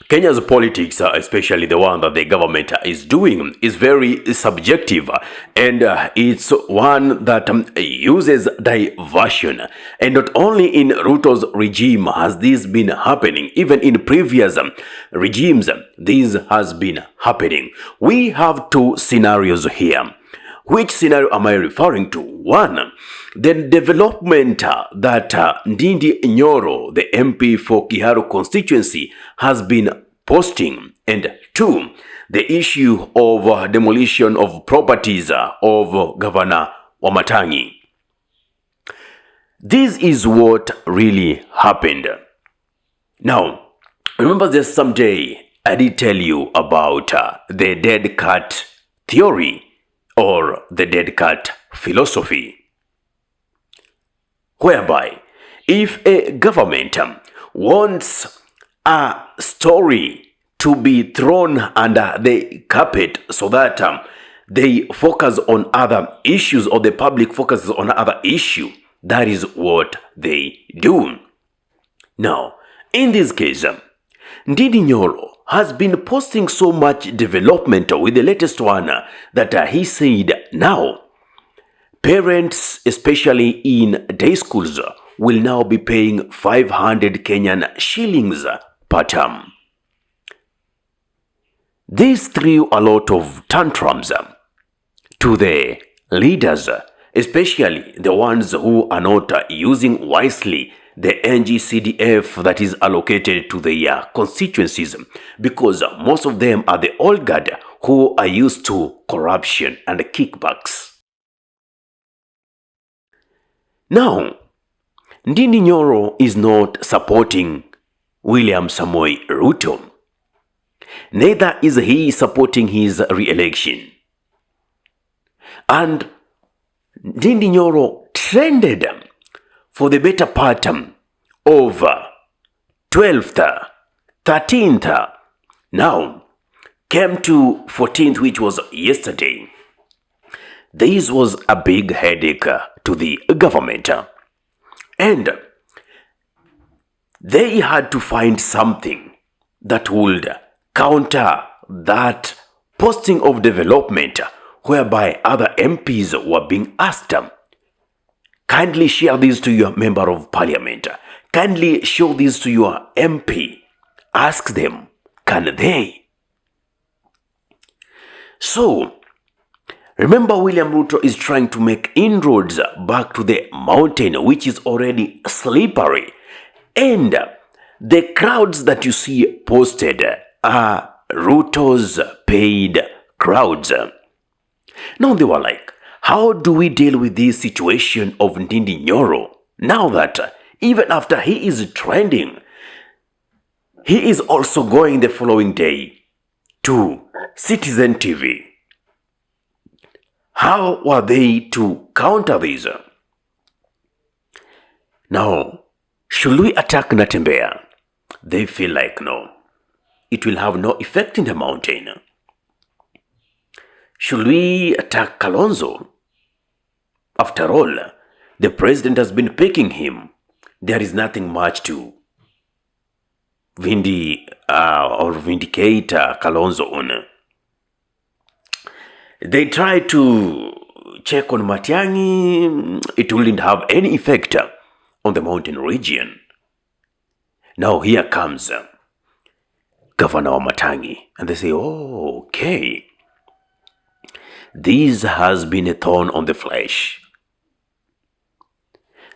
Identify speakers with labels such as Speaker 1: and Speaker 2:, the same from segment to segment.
Speaker 1: Kenya's politics, especially the one that the government is doing, is very subjective, and it's one that uses diversion. And not only in Ruto's regime has this been happening, even in previous regimes, this has been happening. We have two scenarios here. Which scenario am I referring to? One, the development that Ndindi Nyoro, the MP for Kiharu constituency, has been posting. And two, the issue of demolition of properties of Governor Wamatangi. This is what really happened. Now, remember there's someday I did tell you about the dead cat theory, or the dead cat philosophy, whereby if a government wants a story to be thrown under the carpet so that they focus on other issues, or the public focuses on other issue, that is what they do. Now, in this case, Ndindi Nyoro has been posting so much development with the latest one that he said now parents, especially in day schools, will now be paying 500 Kenyan shillings per term. This threw a lot of tantrums to the leaders, especially the ones who are not using wisely the NGCDF that is allocated to their constituencies, because most of them are the old guard who are used to corruption and kickbacks. Now, Ndindi Nyoro is not supporting William Samoei Ruto. Neither is he supporting his re-election. And Ndindi Nyoro trended for the better part of 12th, 13th, now came to 14th, which was yesterday. This was a big headache to the government, and they had to find something that would counter that posting of development, whereby other MPs were being asked, kindly share this to your member of parliament. Kindly show this to your MP. Ask them, can they? So, remember, William Ruto is trying to make inroads back to the mountain, which is already slippery. And the crowds that you see posted are Ruto's paid crowds. Now they were like, how do we deal with this situation of Ndindi Nyoro now that even after he is trending, he is also going the following day to Citizen TV? How were they to counter this? Now, should we attack Natembeya? They feel like no, it will have no effect in the mountain. Should we attack Kalonzo? After all, the president has been picking him. There is nothing much to vindicate Kalonzo on. They tried to check on Matiang'i. It wouldn't have any effect on the mountain region. Now here comes Governor Wamatangi, and they say, oh, okay, this has been a thorn on the flesh.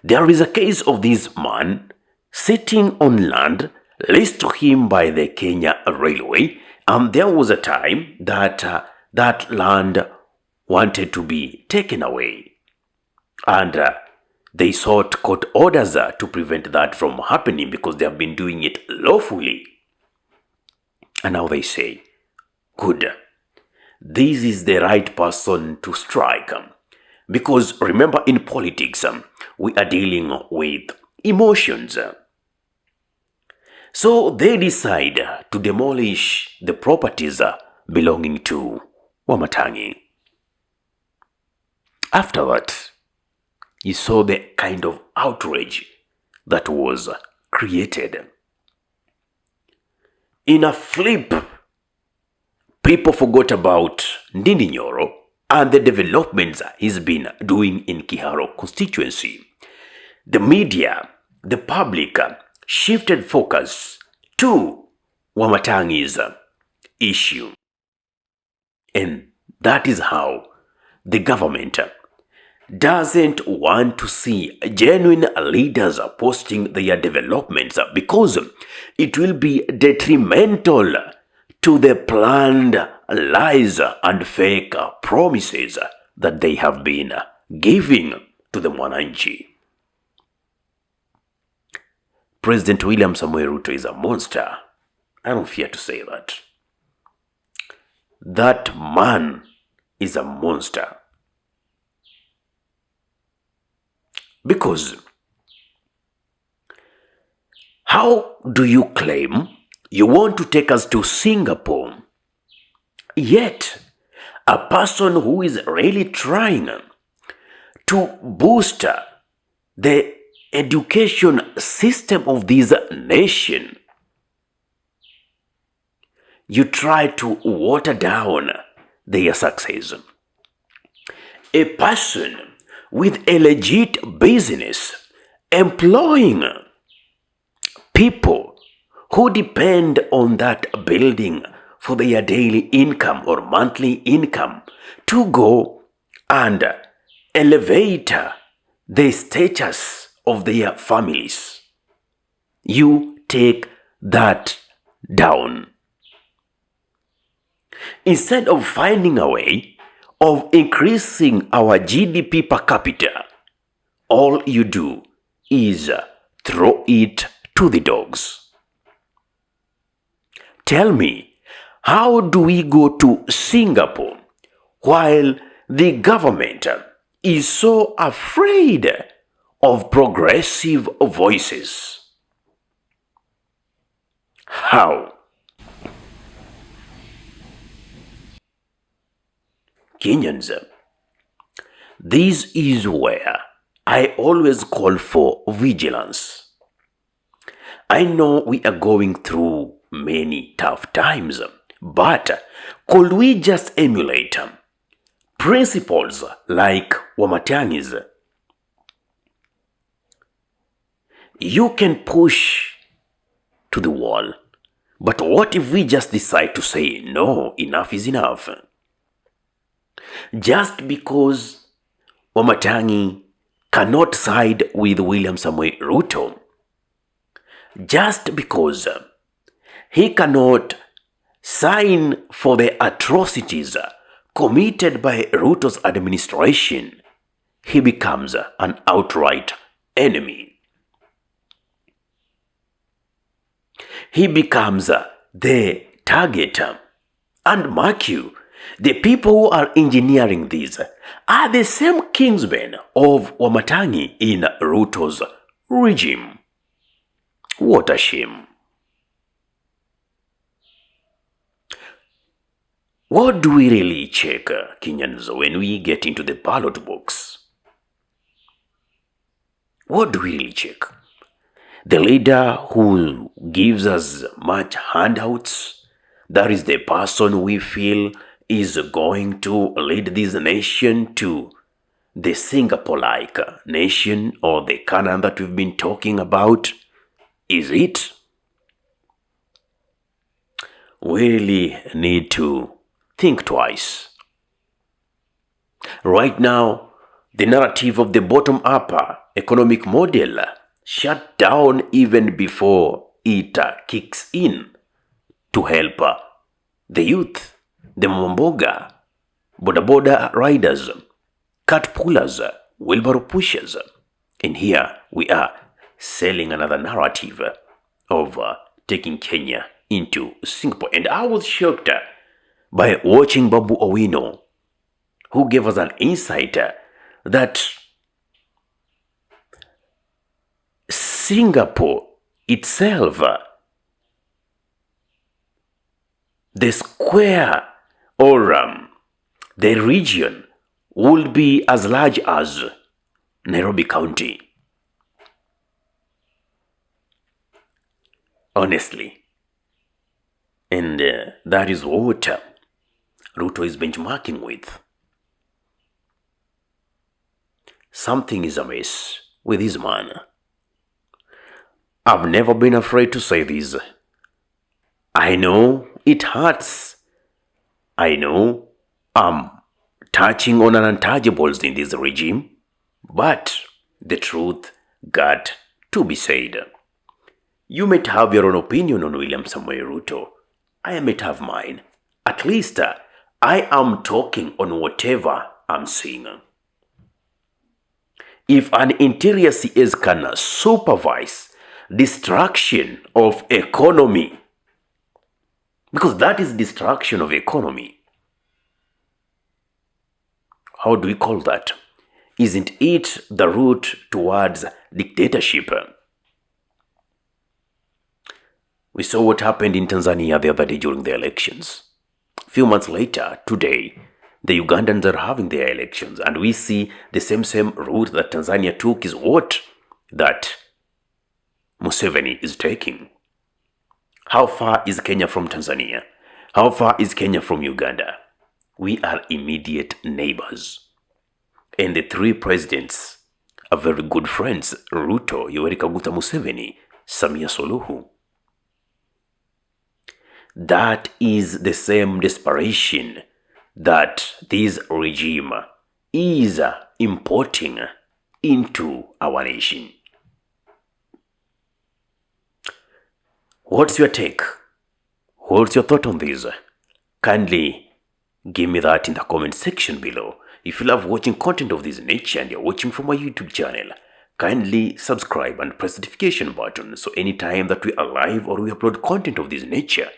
Speaker 1: There is a case of this man sitting on land leased to him by the Kenya Railway, and there was a time that that land wanted to be taken away, and they sought court orders to prevent that from happening because they have been doing it lawfully. And now they say, good, this is the right person to strike. Because remember, in politics, we are dealing with emotions. So they decide to demolish the properties belonging to Wamatangi. After that, you saw the kind of outrage that was created. In a flip, people forgot about Ndindi Nyoro and the developments he's been doing in Kiharo constituency. The media, the public shifted focus to Wamatangi's issue. And that is how the government doesn't want to see genuine leaders posting their developments because it will be detrimental to the planned lies and fake promises that they have been giving to the Mwananchi. President William Samoei Ruto is a monster. I don't fear to say that. That man is a monster. Because how do you claim you want to take us to Singapore, yet a person who is really trying to boost the education system of this nation, you try to water down their success? A person with a legit business employing people who depend on that building for their daily income or monthly income to go and elevate the status of their families. You take that down. Instead of finding a way of increasing our GDP per capita, all you do is throw it to the dogs. Tell me, how do we go to Singapore while the government is so afraid of progressive voices? How? Kenyans, this is where I always call for vigilance. I know we are going through many tough times, but could we just emulate principles like Wamatangi's? You can push to the wall, but what if we just decide to say, no, enough is enough? Just because Wamatangi cannot side with William Samoei Ruto, just because he cannot sign for the atrocities committed by Ruto's administration, he becomes an outright enemy. He becomes the target. And mark you, the people who are engineering this are the same kingsmen of Wamatangi in Ruto's regime. What a shame. What do we really check, Kenyans, when we get into the ballot box? What do we really check? The leader who gives us much handouts, that is the person we feel is going to lead this nation to the Singapore-like nation or the Canaan that we've been talking about? Is it? We really need to think twice. Right now, the narrative of the bottom-up economic model shut down even before it kicks in to help the youth, the mamboga, boda riders, cart pullers, wheelbarrow pushers. And here we are selling another narrative of taking Kenya into Singapore. And I was shocked by watching Babu Owino, who gave us an insight that Singapore itself, the square or the region would be as large as Nairobi County. Honestly, And that is what Ruto is benchmarking with. Something is amiss with this man. I've never been afraid to say this. I know it hurts. I know I'm touching on untouchables in this regime, but the truth got to be said. You might have your own opinion on William Samoei Ruto. I might have mine. At least I am talking on whatever I'm seeing. If an interior CS can supervise destruction of economy, because that is destruction of economy, how do we call that? Isn't it the route towards dictatorship? We saw what happened in Tanzania the other day during the elections. A few months later, today, the Ugandans are having their elections, and we see the same route that Tanzania took is what that Museveni is taking. How far is Kenya from Tanzania? How far is Kenya from Uganda? We are immediate neighbors. And the three presidents are very good friends: Ruto, Yoweri Kaguta Museveni, Samia Suluhu. That is the same desperation that this regime is importing into our nation. What's your take? What's your thought on this? Kindly give me that in the comment section below. If you love watching content of this nature and you're watching from my YouTube channel, kindly subscribe and press the notification button so anytime that we are live or we upload content of this nature,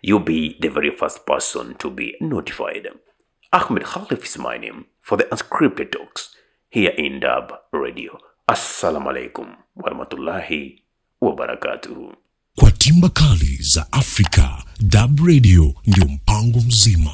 Speaker 1: you'll be the very first person to be notified. Ahmed Khalif is my name for the Unscripted Talks here in Dub Radio. Assalamu alaikum warahmatullahi wabarakatuhu.
Speaker 2: Kwa timba kali za Afrika, Dub Radio ndio mpango mzima.